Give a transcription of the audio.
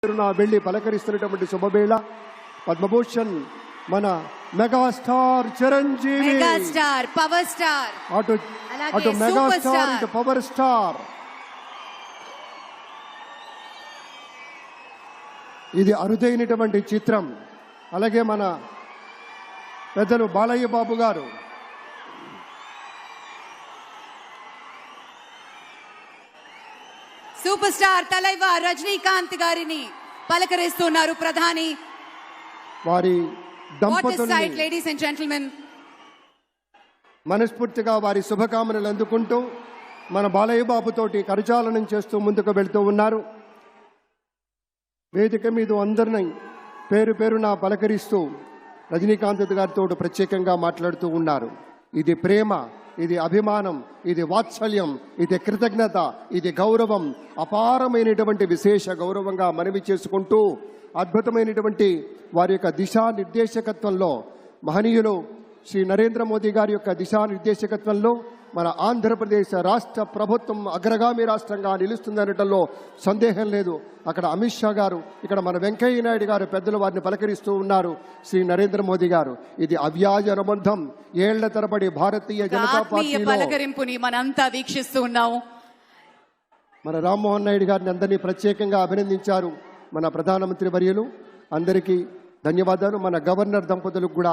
వెళ్లి పలకరిస్తున్నటువంటి శుభవేళ పద్మభూషణ్ మన megastar Chiranjeevi, megastar power star, అటు మెగాస్టార్ ఇటు పవర్ స్టార్. ఇది అరుదైనటువంటి చిత్రం. అలాగే మన పెద్దలు బాలయ్య బాబు గారు సూపర్ స్టార్ తలైవర్ రజనీకాంత్ గారిని పలకరిస్తున్నారు ప్రధాని. వారి దంపతుల్ని లేడీస్ అండ్ జెంటిల్మెన్ మనస్ఫూర్తిగా వారి శుభకామనలు అందుకుంటూ మన బాలయ్య బాబుతోటి కరచాలనం చేస్తూ ముందుకు వెళ్తూ ఉన్నారు. వేదిక మీద అందరినీ పేరు పేరున పలకరిస్తూ రజనీకాంత్ గారితో ప్రత్యేకంగా మాట్లాడుతూ ఉన్నారు. ఇది ప్రేమ, ఇది అభిమానం, ఇది వాత్సల్యం, ఇది కృతజ్ఞత, ఇది గౌరవం, అపారమైనటువంటి విశేష గౌరవంగా మనవి చేసుకుంటూ అద్భుతమైనటువంటి వారి యొక్క దిశానిర్దేశకత్వంలో మహనీయులు శ్రీ నరేంద్ర మోదీ గారి యొక్క దిశానిర్దేశకత్వంలో మన ఆంధ్రప్రదేశ్ రాష్ట్ర ప్రభుత్వం అగ్రగామి రాష్ట్రంగా నిలుస్తుందనటంలో సందేహం లేదు. అక్కడ అమిత్ షా గారు, ఇక్కడ మన వెంకయ్య నాయుడు గారు పెద్దలు వారిని పలకరిస్తూ ఉన్నారు. శ్రీ నరేంద్ర మోదీ గారు, ఇది అవ్యాజ అనుబంధం. ఏళ్ల తరబడి భారతీయ జనతా పార్టీ పలకరింపుని మనంతా వీక్షిస్తూ ఉన్నాము. మన రామ్మోహన్ నాయుడు గారిని అందరినీ ప్రత్యేకంగా అభినందించారు మన ప్రధానమంత్రి వర్యులు. అందరికీ ధన్యవాదాలు. మన గవర్నర్ దంపతులకు కూడా